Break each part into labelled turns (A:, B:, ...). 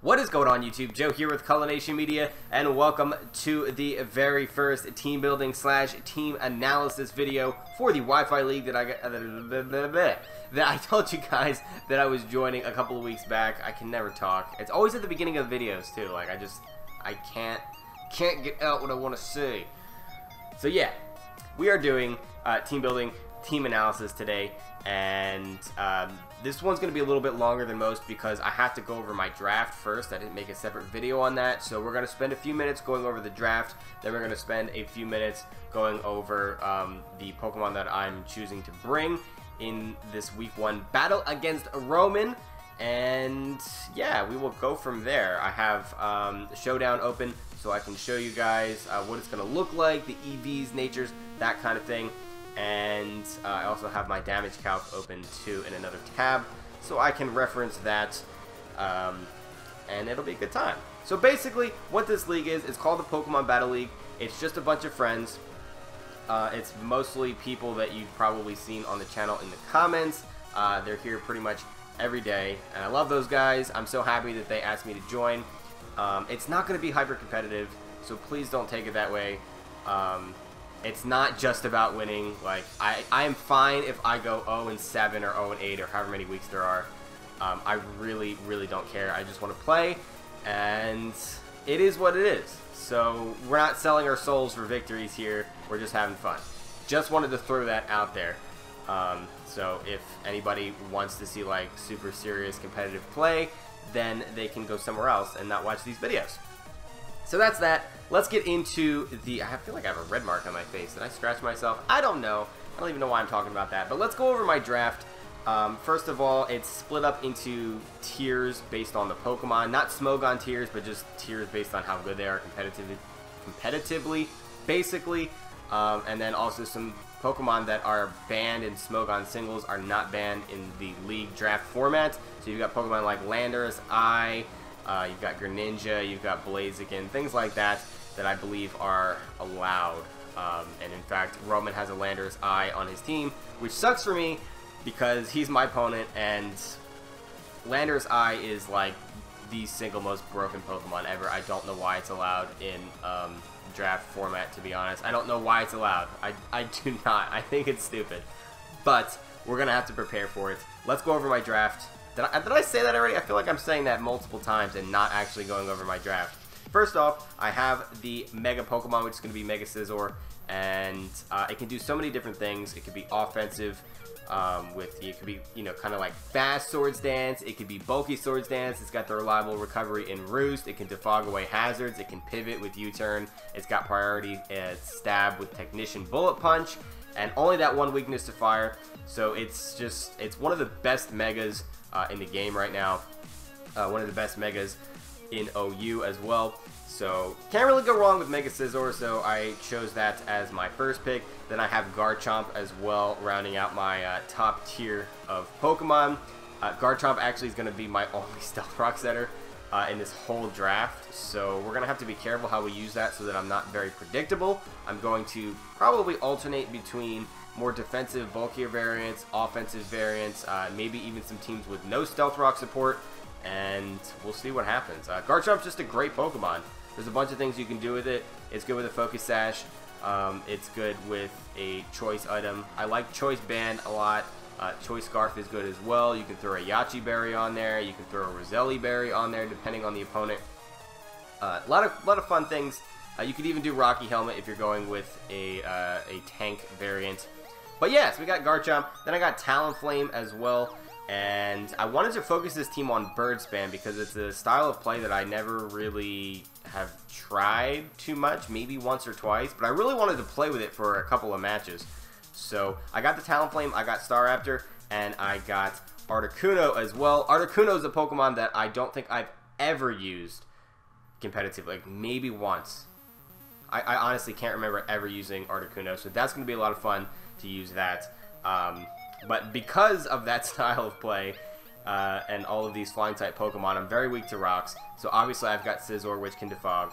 A: What is going on, YouTube? Joe here with Culination Media, and welcome to the very first team building / team analysis video for the Wi-Fi League that I told you guys that I was joining a couple of weeks back. I can never talk. It's always at the beginning of videos too. Like I can't get out what I want to say. So yeah, we are doing team building, team analysis today, and this one's going to be a little bit longer than most because I have to go over my draft first. I didn't make a separate video on that, so we're going to spend a few minutes going over the draft, then we're going to spend a few minutes going over the Pokemon that I'm choosing to bring in this week 1 battle against Roman, and yeah, we will go from there. I have Showdown open so I can show you guys what it's going to look like, the EVs, natures, that kind of thing. And I also have my damage calc open too in another tab, so I can reference that, and it'll be a good time. So basically, what this league is, it's called the Pokemon Battle League. It's just a bunch of friends. It's mostly people that you've probably seen on the channel in the comments. They're here pretty much every day, and I love those guys. I'm so happy that they asked me to join. It's not going to be hyper competitive, so please don't take it that way. It's not just about winning. Like, I am fine if I go 0-7 or 0-8 or however many weeks there are. I really don't care. I just want to play, and it is what it is. So we're not selling our souls for victories here. We're just having fun. Just wanted to throw that out there. So if anybody wants to see like super serious competitive play, then they can go somewhere else and not watch these videos. So that's that. Let's get into the... I feel like I have a red mark on my face. Did I scratch myself? I don't know. I don't even know why I'm talking about that. But let's go over my draft. First of all, it's split up into tiers based on the Pokemon. Not Smogon tiers, but just tiers based on how good they are competitively, basically. And then also some Pokemon that are banned in Smogon singles are not banned in the league draft format. So you've got Pokemon like Landorus, you've got Greninja, you've got Blaziken, things like that I believe are allowed. And in fact, Roman has a Landorus on his team, which sucks for me because he's my opponent, and Landorus is like the single most broken Pokemon ever. I don't know why it's allowed in draft format, to be honest. I don't know why it's allowed. I do not. I think it's stupid. But we're going to have to prepare for it. Let's go over my draft. Did I say that already? I feel like I'm saying that multiple times and not actually going over my draft. First off, I have the Mega Pokemon, which is going to be Mega Scizor, and it can do so many different things. It could be offensive, it could be, kind of like fast Swords Dance. It could be bulky Swords Dance. It's got the reliable recovery in Roost. It can defog away hazards. It can pivot with U-turn. It's got priority stab with Technician Bullet Punch, and only that one weakness to fire. So it's one of the best Megas in the game right now. One of the best Megas in OU as well. So can't really go wrong with Mega Scizor, so I chose that as my first pick. Then I have Garchomp as well, rounding out my top tier of Pokemon. Garchomp actually is going to be my only Stealth Rock setter in this whole draft, so we're going to have to be careful how we use that so that I'm not very predictable. I'm going to probably alternate between more defensive, bulkier variants, offensive variants, maybe even some teams with no Stealth Rock support, and we'll see what happens. Garchomp's just a great Pokemon. There's a bunch of things you can do with it. It's good with a Focus Sash. It's good with a Choice item. I like Choice Band a lot. Choice Scarf is good as well. You can throw a Yachi Berry on there. You can throw a Roselli Berry on there, depending on the opponent. A lot of fun things. You could even do Rocky Helmet if you're going with a tank variant. But yes, we got Garchomp. Then I got Talonflame as well. And I wanted to focus this team on Bird Spam because it's a style of play that I never really have tried too much, maybe once or twice, but I really wanted to play with it for a couple of matches. So I got the Talonflame, I got Staraptor, and I got Articuno as well. Articuno is a Pokemon that I don't think I've ever used competitively, like maybe once. I honestly can't remember ever using Articuno, so that's going to be a lot of fun to use that. But because of that style of play and all of these flying type Pokemon, I'm very weak to rocks. So obviously I've got Scizor, which can defog.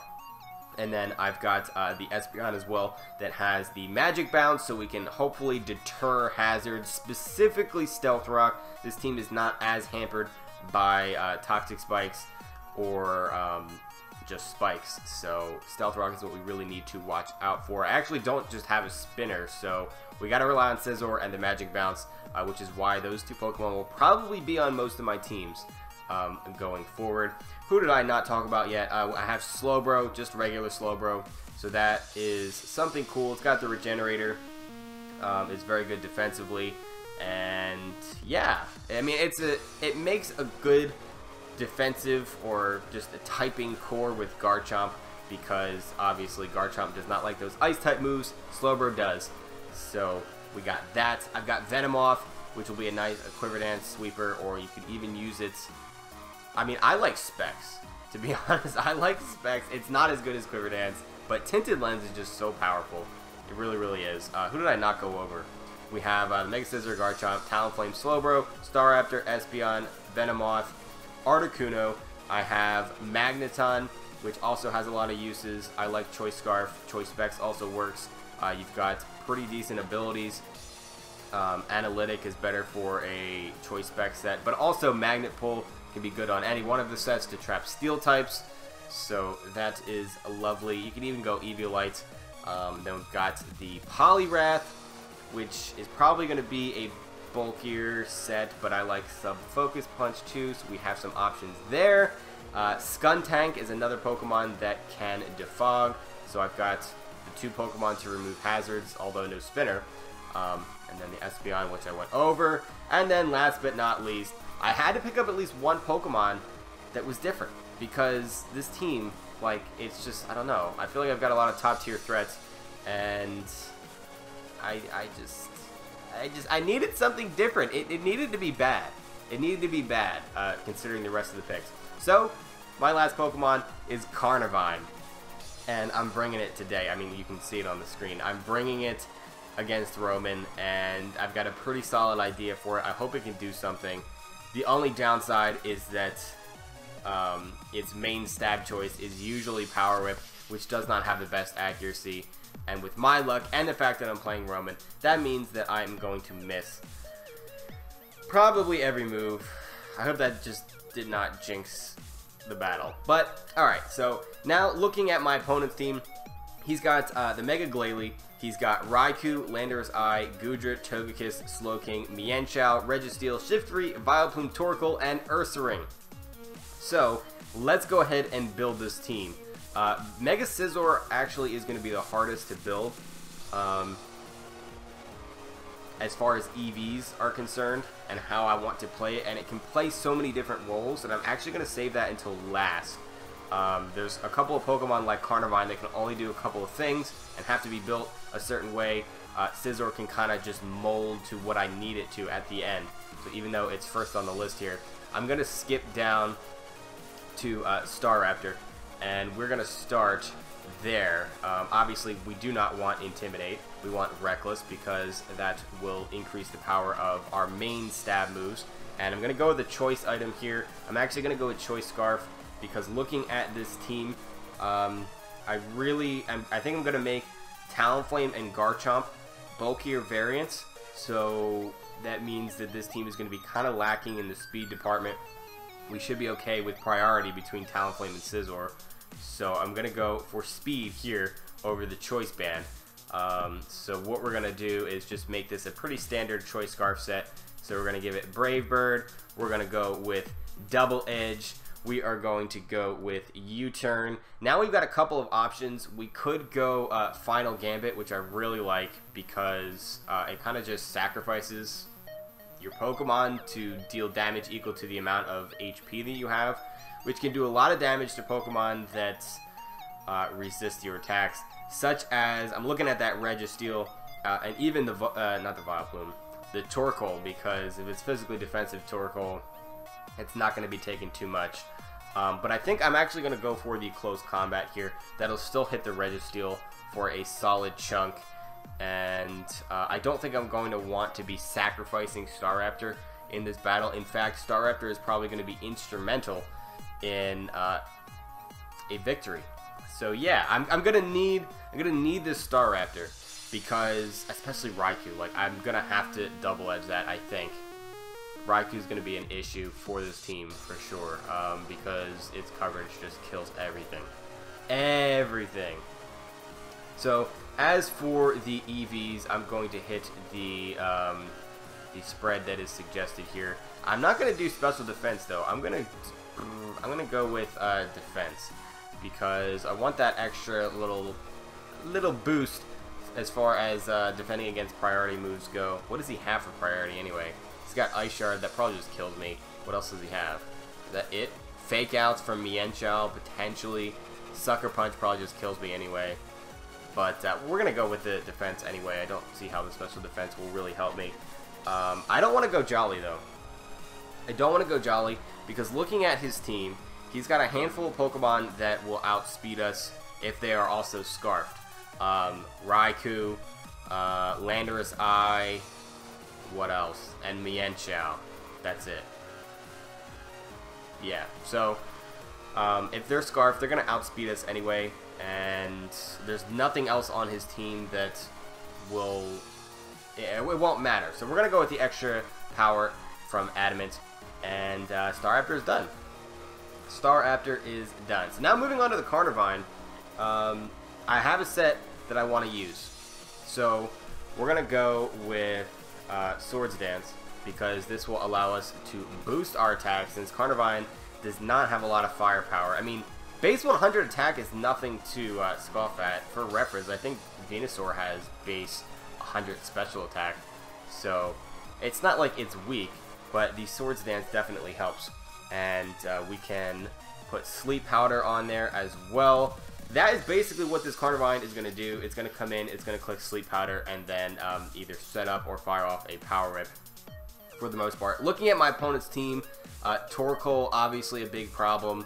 A: And then I've got the Espeon as well that has the Magic Bounce, so we can hopefully deter hazards, specifically Stealth Rock. This team is not as hampered by Toxic Spikes or just spikes. So Stealth Rock is what we really need to watch out for. I actually don't just have a spinner, so we got to rely on Scizor and the Magic Bounce, which is why those two Pokemon will probably be on most of my teams going forward. Who did I not talk about yet? I have Slowbro, just regular Slowbro. So that is something cool. It's got the Regenerator. It's very good defensively. And yeah, I mean, it makes a good defensive or just a typing core with Garchomp, because obviously Garchomp does not like those ice type moves. Slowbro does. So we got that. I've got Venomoth, which will be a nice Quiver Dance sweeper, or you could even use it. I mean, I like Specs. To be honest, I like Specs. It's not as good as Quiver Dance, but Tinted Lens is just so powerful. It really, really is. Who did I not go over? We have the Mega Scizor, Garchomp, Talonflame, Slowbro, Staraptor, Espeon, Venomoth, Articuno. I have Magneton, which also has a lot of uses. I like Choice Scarf. Choice Specs also works. You've got pretty decent abilities. Analytic is better for a Choice Spec set, but also Magnet Pull can be good on any one of the sets to trap Steel types. So that is lovely. You can even go Eviolite. Then we've got the Poliwrath, which is probably going to be a bulkier set, but I like Sub-Focus Punch too, so we have some options there. Skuntank is another Pokemon that can defog, so I've got the two Pokemon to remove hazards, although no spinner. And then the Espeon, which I went over. And then last but not least, I had to pick up at least one Pokemon that was different, because this team, like, it's just, I don't know. I feel like I've got a lot of top tier threats, and I needed something different. It needed to be bad. It needed to be bad, considering the rest of the picks. So, my last Pokemon is Carnivine, and I'm bringing it today. I mean, you can see it on the screen. I'm bringing it against Roman, and I've got a pretty solid idea for it. I hope it can do something. The only downside is that its main stab choice is usually Power Whip, which does not have the best accuracy. And with my luck and the fact that I'm playing Roman, that means that I'm going to miss probably every move. I hope that just did not jinx the battle. But, alright, so now looking at my opponent's team, he's got the Mega Glalie, he's got Raikou, Landorus Eye, Goodra, Togekiss, Slowking, Mienshao, Registeel, Shiftry, Vileplume, Torkoal, and Ursaring. So, let's go ahead and build this team. Mega Scizor actually is going to be the hardest to build as far as EVs are concerned and how I want to play it, and it can play so many different roles, and I'm actually going to save that until last. There's a couple of Pokemon like Carnivine that can only do a couple of things and have to be built a certain way. Scizor can kind of just mold to what I need it to at the end. So even though it's first on the list here, I'm going to skip down to Staraptor, and we're going to start there. Obviously, we do not want Intimidate. We want Reckless, because that will increase the power of our main stab moves. And I'm going to go with the choice item here. I'm actually going to go with Choice Scarf, because looking at this team, I think I'm going to make Talonflame and Garchomp bulkier variants. So that means that this team is going to be kind of lacking in the speed department. We should be okay with priority between Talonflame and Scizor. So I'm going to go for speed here over the Choice Band. So what we're going to do is just make this a pretty standard Choice Scarf set. So we're going to give it Brave Bird. We're going to go with Double Edge. We are going to go with U-Turn. Now we've got a couple of options. We could go Final Gambit, which I really like, because it kind of just sacrifices your Pokemon to deal damage equal to the amount of HP that you have, which can do a lot of damage to Pokemon that resist your attacks, such as, I'm looking at that Registeel, and even the, not the Vileplume, the Torkoal, because if it's physically defensive Torkoal, it's not going to be taking too much. But I think I'm actually going to go for the close combat here. That'll still hit the Registeel for a solid chunk. And I don't think I'm going to want to be sacrificing Staraptor in this battle. In fact, Staraptor is probably going to be instrumental in a victory. So yeah, I'm gonna need this Staraptor, because especially Raikou, like, I'm gonna have to double edge that, I think. Raiku's going to be an issue for this team for sure, because its coverage just kills everything. Everything. So, as for the EVs, I'm going to hit the spread that is suggested here. I'm not going to do special defense though. I'm gonna go with defense, because I want that extra little boost as far as defending against priority moves go. What does he have for priority anyway? He's got Ice Shard, that probably just kills me. What else does he have? Is that it? Fake outs from Mienshao, potentially. Sucker Punch probably just kills me anyway. But we're going to go with the defense anyway. I don't see how the special defense will really help me. I don't want to go Jolly though. I don't want to go Jolly because looking at his team, he's got a handful of Pokemon that will outspeed us if they are also Scarfed. Raikou, Landorus Eye, what else? And Mienshao. That's it. Yeah, so if they're Scarfed, they're going to outspeed us anyway, and there's nothing else on his team that will... it won't matter. So we're going to go with the extra power from Adamant, and Staraptor is done. Staraptor is done. So now moving on to the Carnivine, I have a set that I want to use. So we're going to go with Swords Dance, because this will allow us to boost our attack, since Carnivine does not have a lot of firepower. I mean, base 100 attack is nothing to scoff at. For reference, I think Venusaur has base 100 special attack, so it's not like it's weak, but the Swords Dance definitely helps. And we can put Sleep Powder on there as well. That is basically what this Carnivine is going to do. It's going to come in, it's going to click Sleep Powder, and then either set up or fire off a Power Whip for the most part. Looking at my opponent's team, Torkoal, obviously a big problem,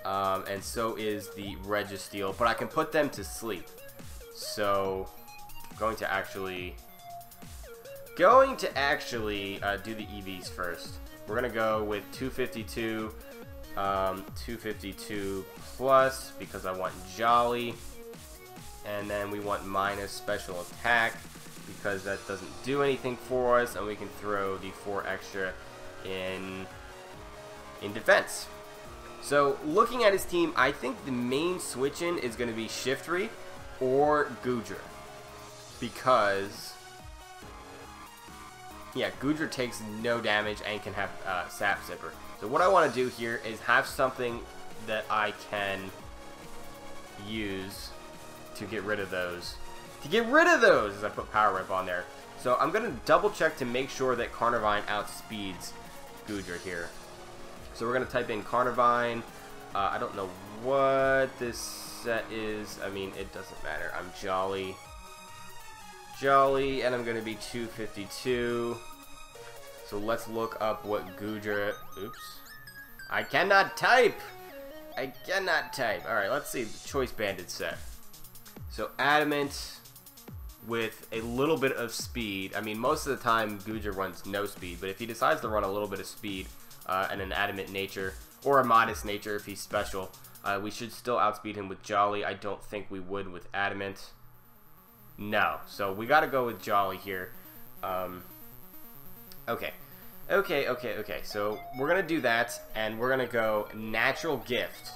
A: and so is the Registeel, but I can put them to sleep. So, going to actually do the EVs first. We're going to go with 252, 252 plus, because I want Jolly, and then we want minus special attack, because that doesn't do anything for us, and we can throw the 4 extra in defense. So looking at his team, I think the main switch-in is going to be Shiftry or Goodra, because yeah, Goodra takes no damage and can have Sap Sipper. So what I want to do here is have something that I can use to get rid of those. As I put Power Whip on there. So I'm going to double check to make sure that Carnivine outspeeds Goodra here. So we're going to type in Carnivine. I don't know what this set is. I mean, it doesn't matter. I'm Jolly, and I'm going to be 252. So let's look up what Goodra... Oops. I cannot type! Alright, let's see. The Choice Banded set. So Adamant with a little bit of speed. I mean, most of the time Goodra runs no speed, but if he decides to run a little bit of speed and an Adamant nature, or a Modest nature if he's special, we should still outspeed him with Jolly. I don't think we would with Adamant. No. So we gotta go with Jolly here. Okay. So we're gonna do that, and we're gonna go Natural Gift.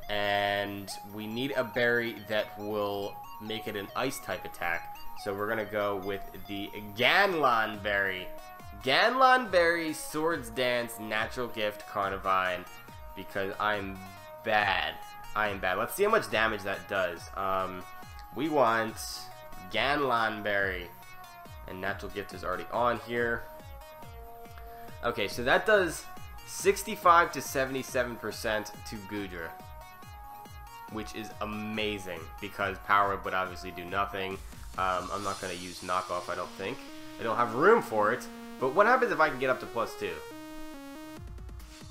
A: And we need a berry that will make it an ice type attack. So we're gonna go with the Ganlon berry. Ganlon berry, Swords Dance, Natural Gift, Carnivine, because I'm bad. Let's see how much damage that does. We want Ganlon berry, and Natural Gift is already on here. Okay, so that does 65 to 77% to Goodra, which is amazing, because Power Whip would obviously do nothing. I'm not going to use Knockoff, I don't think. I don't have room for it. But what happens if I can get up to +2?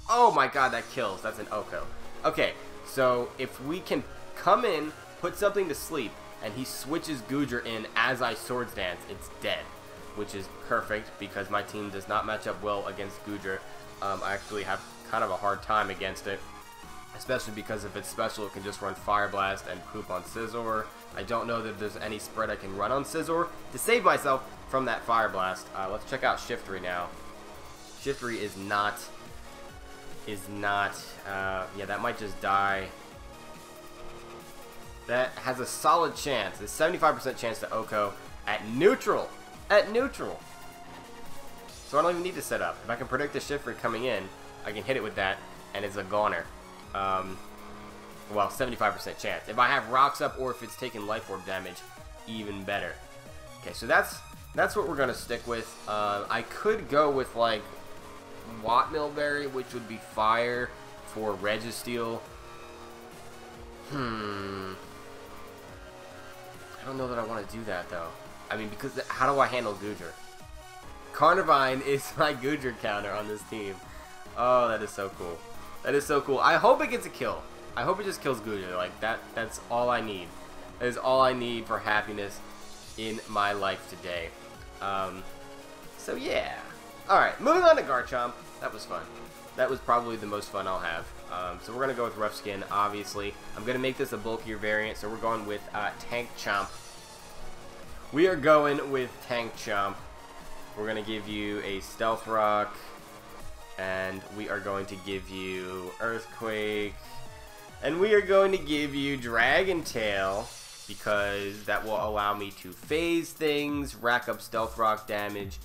A: Oh my god, that kills. That's an Oko. Okay, so if we can come in, put something to sleep, and he switches Goodra in as I Swords Dance, it's dead. Which is perfect, because my team does not match up well against Goodra. I actually have kind of a hard time against it. Especially because if it's special, it can just run Fire Blast and poop on Scizor. I don't know that there's any spread I can run on Scizor to save myself from that Fire Blast. Let's check out Shiftry now. Shiftry is not, yeah, that might just die. That has a solid chance, a 75% chance to Oko at neutral. At neutral. So I don't even need to set up. If I can predict the Shiftry coming in, I can hit it with that, and it's a goner. Well, 75% chance. If I have rocks up or if it's taking life orb damage, even better. Okay, so that's what we're gonna stick with. I could go with like Wattmill Berry, which would be fire for Registeel. I don't know that I want to do that though. I mean, because how do I handle Goodra? Carnivine is my Goodra counter on this team. Oh, that is so cool. That is so cool. I hope it gets a kill. I hope it just kills Goodra. Like, that's all I need. That is all I need for happiness in my life today. So, yeah. Alright, moving on to Garchomp. That was fun. That was probably the most fun I'll have. So we're going to go with Rough Skin, obviously. I'm going to make this a bulkier variant, so we're going with Tank Chomp. We are going with Tank Chomp. We're going to give you a Stealth Rock, and we are going to give you Earthquake, and we are going to give you Dragon Tail, because that will allow me to phase things, rack up Stealth Rock damage,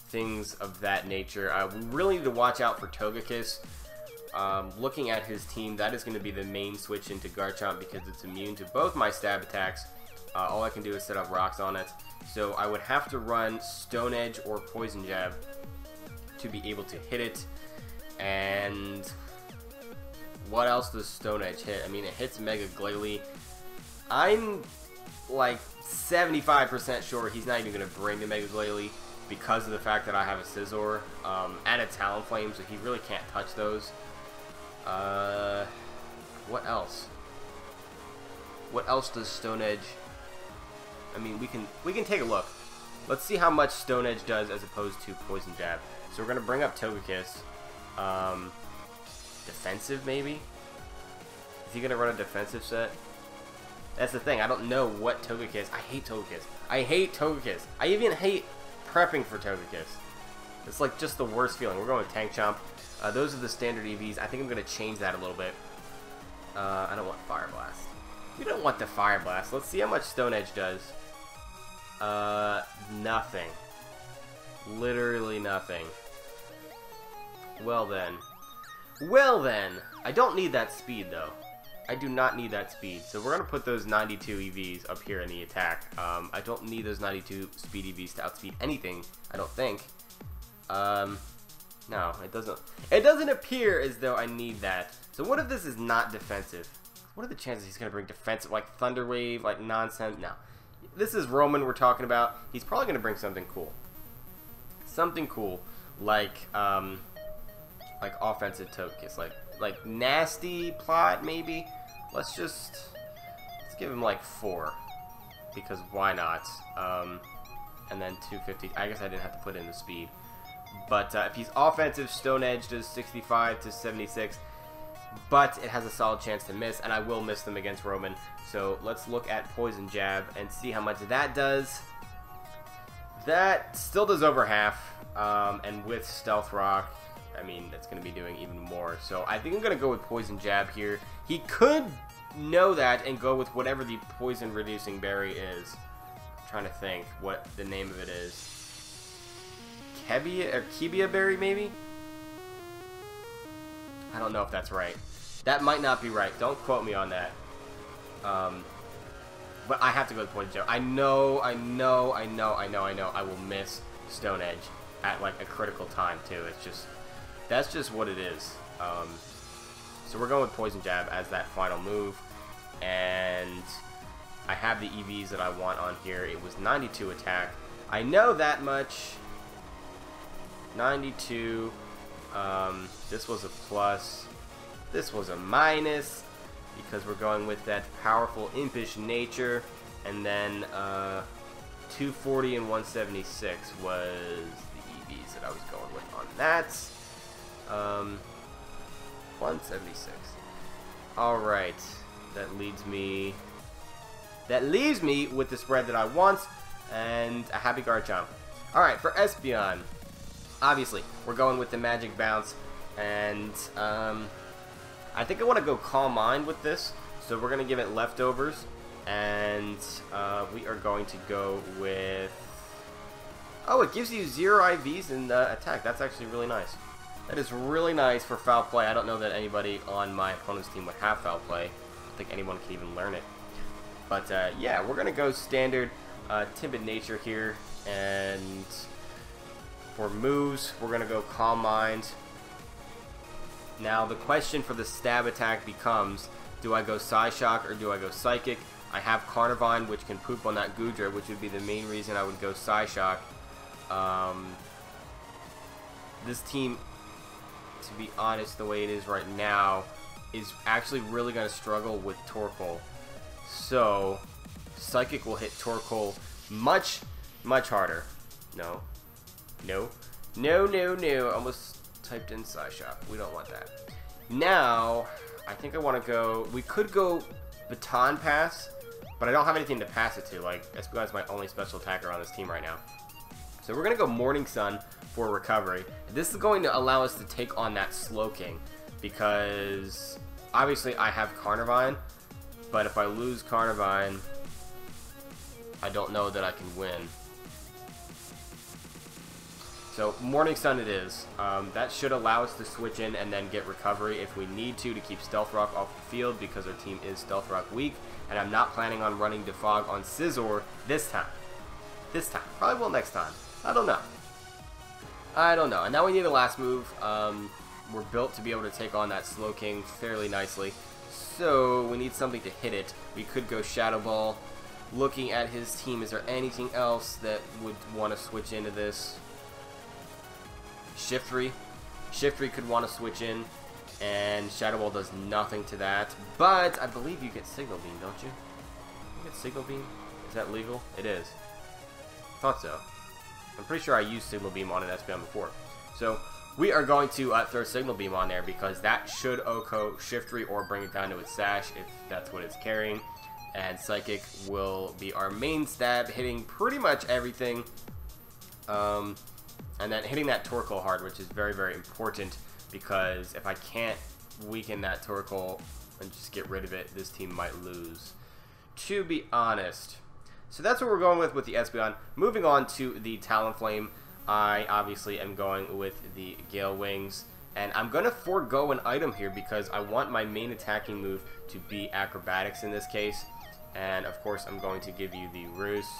A: things of that nature. We really need to watch out for Togekiss. Looking at his team, that is going to be the main switch into Garchomp because it's immune to both my stab attacks. All I can do is set up rocks on it. So I would have to run Stone Edge or Poison Jab to be able to hit it. And what else does Stone Edge hit? I mean, it hits Mega Glalie. I'm like 75% sure he's not even going to bring the Mega Glalie because of the fact that I have a Scizor and a Talonflame, so he really can't touch those. What else? What else does Stone Edge? I mean, we can take a look. Let's see how much Stone Edge does as opposed to Poison Jab. So we're gonna bring up Togekiss. Defensive maybe? Is he gonna run a defensive set? That's the thing. I don't know what Togekiss. I hate Togekiss. I hate Togekiss. I even hate prepping for Togekiss. It's like just the worst feeling. We're going with Tank Chomp. Those are the standard EVs. I think I'm gonna change that a little bit. I don't want Fire Blast. We don't want the Fire Blast. Let's see how much Stone Edge does. Nothing. Literally nothing. Well then. Well then. I don't need that speed though. I do not need that speed. So we're going to put those 92 EVs up here in the attack. I don't need those 92 speed EVs to outspeed anything, I don't think. No, it doesn't. It doesn't appear as though I need that. So what if this is not defensive? What are the chances he's going to bring defensive, like Thunder Wave, like nonsense? No. This is Roman we're talking about. He's probably going to bring something cool. Something cool, like offensive Togekiss, like nasty plot maybe. Let's give him like 4, because why not? And then 250. I guess I didn't have to put in the speed. But if he's offensive, Stone Edge does 65 to 76. But it has a solid chance to miss, and I will miss them against Roman. So let's look at Poison Jab and see how much that does. That still does over half, and with Stealth Rock, I mean, that's going to be doing even more. So I think I'm going to go with Poison Jab here. He could know that and go with whatever the poison-reducing berry is. I'm trying to think what the name of it is. Kebia Berry, maybe? I don't know if that's right. That might not be right. Don't quote me on that. But I have to go with Poison Jab. I know I will miss Stone Edge at like a critical time too. It's just, that's just what it is. So we're going with Poison Jab as that final move. And I have the EVs that I want on here. It was 92 attack. I know that much. 92. This was a plus. This was a minus because we're going with that powerful impish nature. And then 240 and 176 was the EVs that I was going with on that. 176. Alright. That leaves me with the spread that I want and a happy Garchomp. Alright, for Espeon. Obviously, we're going with the Magic Bounce, and I think I want to go Calm Mind with this, so we're going to give it Leftovers, and we are going to go with... Oh, it gives you 0 IVs in attack. That's actually really nice. That is really nice for Foul Play. I don't know that anybody on my opponent's team would have Foul Play. I don't think anyone can even learn it. But yeah, we're going to go standard Timid Nature here, and for moves, we're going to go Calm Mind. Now, the question for the stab attack becomes, do I go Psyshock or do I go Psychic? I have Carnivine, which can poop on that Goodra, which would be the main reason I would go Psyshock. This team, to be honest, the way it is right now, is actually really going to struggle with Torkoal. So, Psychic will hit Torkoal much, much harder. No. No. No, no, no. Almost typed in Psyshock. We don't want that. Now, I think I want to go... We could go Baton Pass, but I don't have anything to pass it to. Like, Espeon's my only special attacker on this team right now. So we're going to go Morning Sun for recovery. This is going to allow us to take on that Slowking, because obviously I have Carnivine, but if I lose Carnivine, I don't know that I can win. So Morning Sun it is. That should allow us to switch in and then get recovery if we need to keep Stealth Rock off the field, because our team is Stealth Rock weak, and I'm not planning on running Defog on Scizor this time. This time. Probably will next time. I don't know. I don't know. And now we need a last move. We're built to be able to take on that Slowking fairly nicely. So we need something to hit it. We could go Shadow Ball. Looking at his team, is there anything else that would want to switch into this? Shiftry. Shiftry could want to switch in, and Shadow Ball does nothing to that. But I believe you get Signal Beam, don't you? You get Signal Beam? Is that legal? It is. Thought so. I'm pretty sure I used Signal Beam on an Espeon before. So we are going to throw Signal Beam on there, because that should OHKO Shiftry or bring it down to its Sash if that's what it's carrying. And Psychic will be our main stab, hitting pretty much everything. And then hitting that Torkoal hard, which is very, very important, because if I can't weaken that Torkoal and just get rid of it, this team might lose, to be honest. So that's what we're going with the Espeon. Moving on to the Talonflame, I obviously am going with the Gale Wings. And I'm going to forego an item here because I want my main attacking move to be Acrobatics in this case. And of course I'm going to give you the Roost.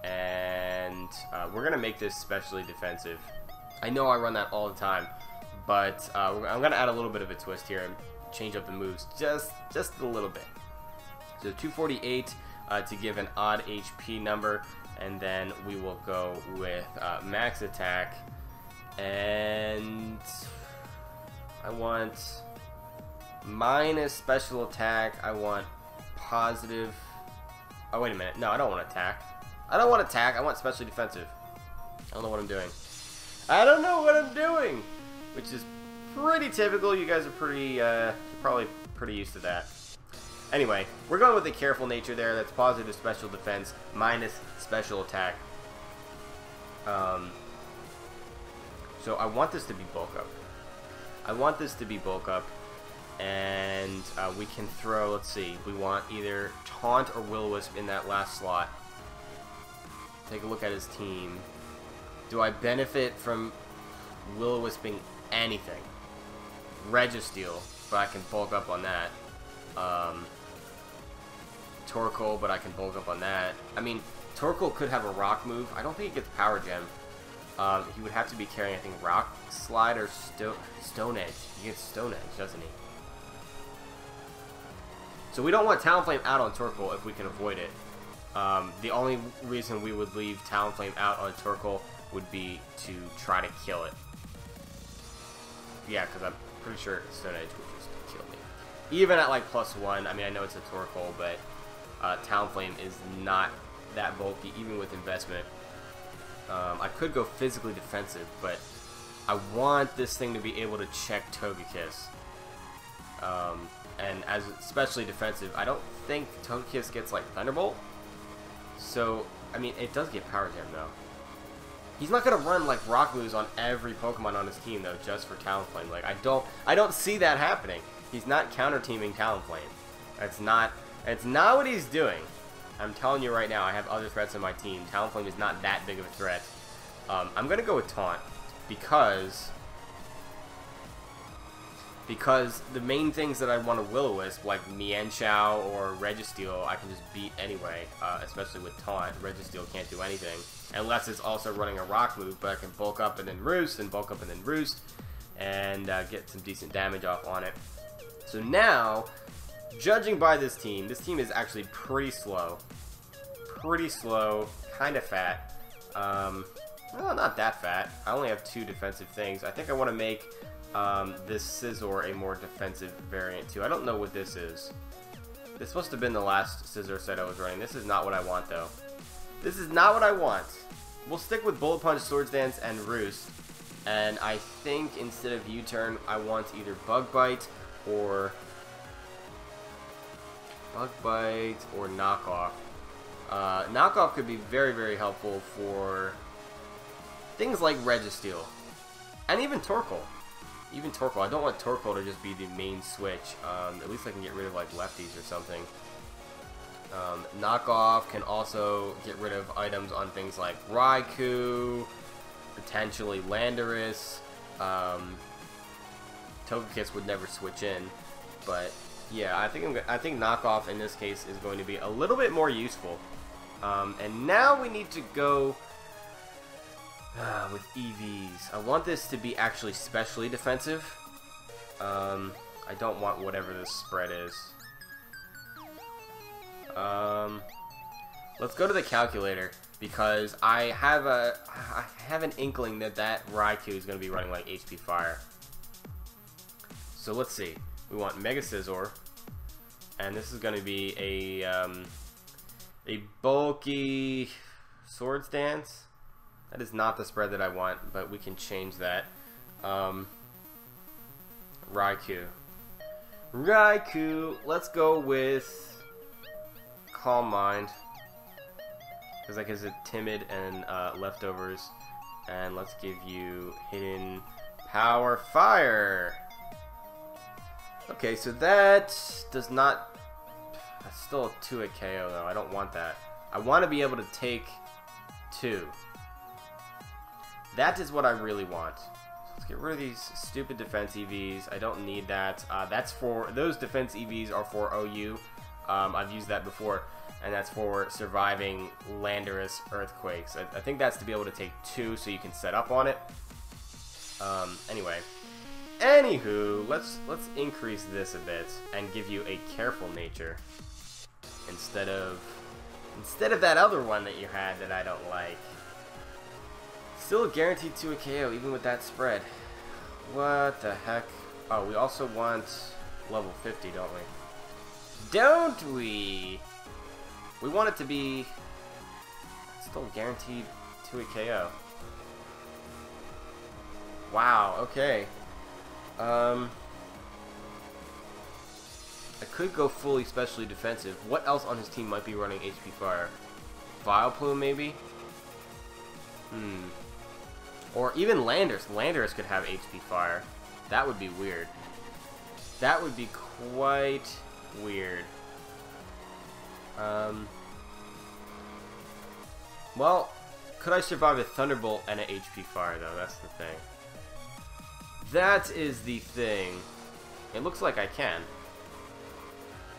A: And we're going to make this specially defensive. I know I run that all the time, but I'm going to add a little bit of a twist here and change up the moves just a little bit. So 248 to give an odd HP number, and then we will go with max attack, and I want minus special attack. I want positive. Oh, wait a minute. No, I don't want attack. I don't want attack. I want specially defensive. I don't know what I'm doing. I don't know what I'm doing, which is pretty typical. You guys are pretty, you're probably pretty used to that. Anyway, we're going with the Careful Nature there. That's positive special defense minus special attack. So I want this to be bulk up. I want this to be bulk up, and we can throw, let's see, we want either Taunt or Will-O-Wisp in that last slot. Take a look at his team. Do I benefit from Will-O-Wisping anything? Registeel, but I can bulk up on that. Torkoal, but I can bulk up on that. I mean, Torkoal could have a rock move. I don't think he gets Power Gem. He would have to be carrying, I think, Rock Slide or Stone Edge. He gets Stone Edge, doesn't he? So we don't want Talonflame out on Torkoal if we can avoid it. The only reason we would leave Talonflame out on Torkoal would be to try to kill it. Yeah, because I'm pretty sure Stone Edge would just kill me. Even at like +1, I mean, I know it's a Torkoal, but Talonflame is not that bulky, even with investment. I could go physically defensive, but I want this thing to be able to check Togekiss. And as especially defensive, I don't think Togekiss gets like Thunderbolt. So, I mean, it does get Power Gem though. He's not gonna run like rock moves on every Pokemon on his team though, just for Talonflame. Like I don't see that happening. He's not counter teaming Talonflame. It's not what he's doing. I'm telling you right now, I have other threats on my team. Talonflame is not that big of a threat. I'm gonna go with Taunt because the main things that I want to Will-O-Wisp, like Mienshao or Registeel, I can just beat anyway, especially with Taunt. Registeel can't do anything, unless it's also running a rock move, but I can bulk up and then roost, and bulk up and then roost, and get some decent damage off on it. So now, judging by this team is actually pretty slow. Kind of fat. Well, not that fat. I only have 2 defensive things. I think I want to make this Scizor a more defensive variant too. I don't know what this is. This must have been the last Scizor set I was running. This is not what I want though. This is not what I want. We'll stick with Bullet Punch, Swords Dance, and Roost. And I think instead of U-Turn, I want either Bug Bite or Knockoff. Knockoff could be very, very helpful for things like Registeel. And even Torkoal. I don't want Torkoal to just be the main switch. At least I can get rid of like lefties or something. Knockoff can also get rid of items on things like Raikou, potentially Landorus. Togekiss would never switch in, but yeah, I think Knockoff in this case is going to be a little bit more useful. And now we need to go with EVs. I want this to be actually specially defensive. I don't want whatever this spread is. Let's go to the calculator because I have an inkling that Raikou is going to be running like HP Fire. So let's see. We want Mega Scizor, and this is going to be a bulky Swords Dance. That is not the spread that I want, but we can change that. Raikou, let's go with Calm Mind, because that gives it Timid and Leftovers. And let's give you Hidden Power Fire. Okay, so that does not... That's still a 2-hit KO though. I don't want that. I want to be able to take 2. That is what I really want. So let's get rid of these stupid defense EVs. I don't need that. That's for... Those defense EVs are for OU. I've used that before. And that's for surviving Landorus Earthquakes. I think that's to be able to take 2 so you can set up on it. Anyway. Anywho, let's increase this a bit and give you a Careful Nature instead of that other one that you had that I don't like. Still guaranteed to a KO even with that spread. What the heck? Oh, we also want level 50, don't we? Don't we? We want it to be still guaranteed to a KO. Wow, okay. I could go fully specially defensive. What else on his team might be running HP Fire? Vileplume, maybe? Or even Landorus. Landorus could have HP Fire. That would be weird. That would be quite weird. Well, could I survive a Thunderbolt and an HP Fire, though? That's the thing. That is the thing. It looks like I can.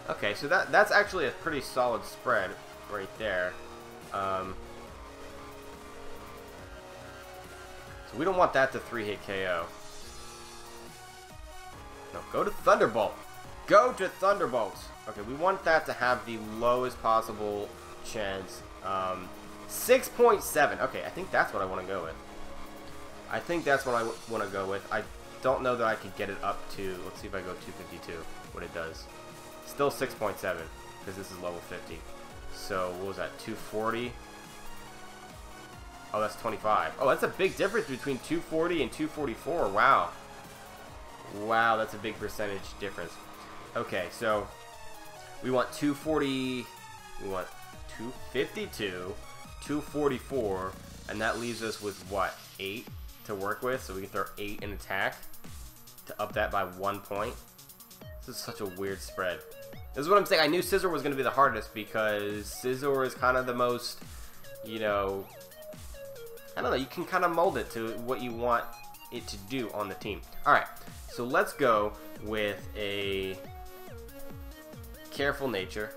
A: Okay, so that's actually a pretty solid spread right there. So we don't want that to 3-hit KO. No, go to Thunderbolt. Go to Thunderbolt. Okay, we want that to have the lowest possible chance. 6.7. Okay, I think that's what I want to go with. I think that's what I want to go with. I don't know that I could get it up to... Let's see if I go 252, what it does. Still 6.7, because this is level 50. So, what was that, 240? Oh, that's 25. Oh, that's a big difference between 240 and 244. Wow. Wow, that's a big percentage difference. Okay, so we want 240, we want 252, 244, And that leaves us with, what, 8 to work with? So we can throw 8 in attack to up that by 1 point. This is such a weird spread. This is what I'm saying. I knew Scizor was going to be the hardest because Scizor is kind of the most, you know, I don't know, you can kind of mold it to what you want it to do on the team. Alright, so let's go with a Careful Nature,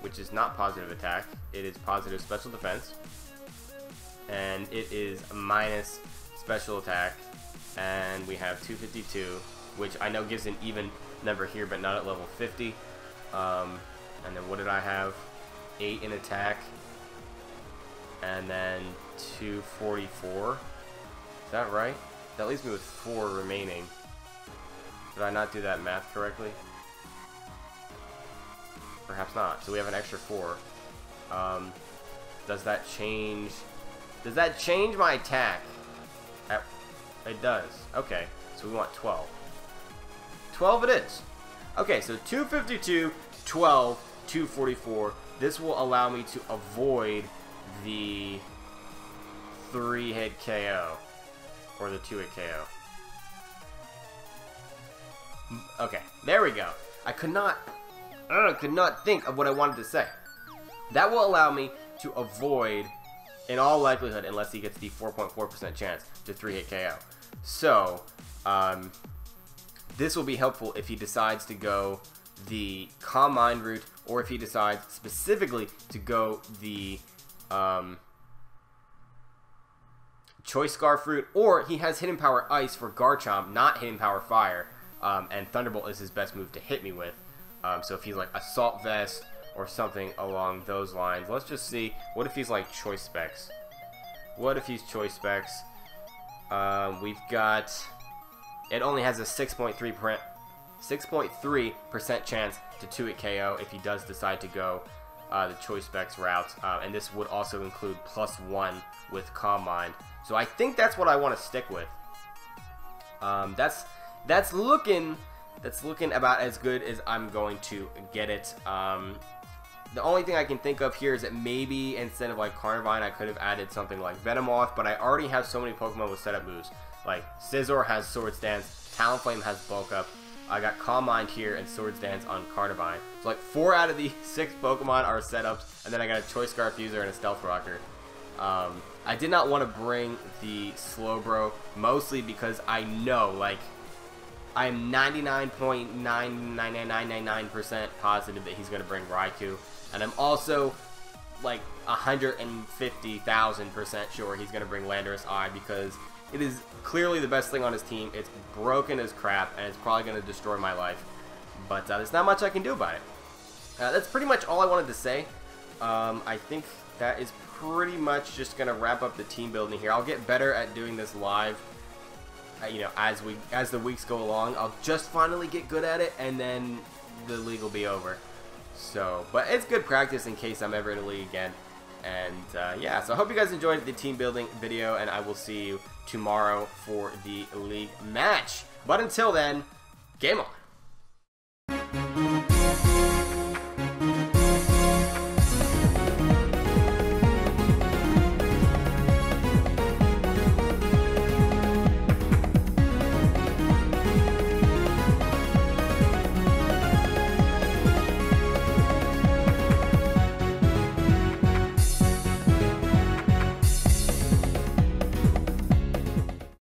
A: which is not positive attack. It is positive special defense. And it is minus special attack. And we have 252, which I know gives an even number here, but not at level 50. And then what did I have? 8 in attack. And then 244. Is that right? That leaves me with 4 remaining. Did I not do that math correctly? Perhaps not. So we have an extra 4. Does that change? Does that change my attack? It does. Okay. So we want 12. 12 it is. Okay, so 252, 12, 244. This will allow me to avoid the 3-hit KO. Or the 2-hit KO. Okay, there we go. I could not think of what I wanted to say. That will allow me to avoid, in all likelihood, unless he gets the 4.4% chance, to 3-hit KO. So, this will be helpful if he decides to go the Calm Mind route, or if he decides specifically to go the Choice Scarf route, or he has Hidden Power Ice for Garchomp, not Hidden Power Fire, and Thunderbolt is his best move to hit me with. So if he's like Assault Vest or something along those lines. Let's just see. What if he's like Choice Specs? What if he's Choice Specs? We've got... It only has a 6.3% chance to 2-hit KO if he does decide to go the Choice Specs route. And this would also include +1 with Calm Mind. So I think that's what I want to stick with. That's looking about as good as I'm going to get it. The only thing I can think of here is that maybe instead of like Carnivine, I could have added something like Venomoth, but I already have so many Pokemon with setup moves. Like Scizor has Swords Dance, Talonflame has Bulk Up. I got Calm Mind here and Swords Dance on Carnivine. So like 4 out of the 6 Pokemon are setups, and then I got a Choice Scarf User and a Stealth Rocker. I did not want to bring the Slowbro, mostly because I know, like, I'm 99.99999% positive that he's going to bring Raikou. And I'm also, like, 150,000% sure he's going to bring Landorus Eye, because it is clearly the best thing on his team. It's broken as crap, and it's probably going to destroy my life. But there's not much I can do about it. That's pretty much all I wanted to say. I think that is pretty much just going to wrap up the team building here. I'll get better at doing this live. You know, as the weeks go along, I'll just finally get good at it, and then the league will be over. So, but it's good practice in case I'm ever in a league again. And yeah, so I hope you guys enjoyed the team building video, and I will see you tomorrow for the league match. But until then, game on.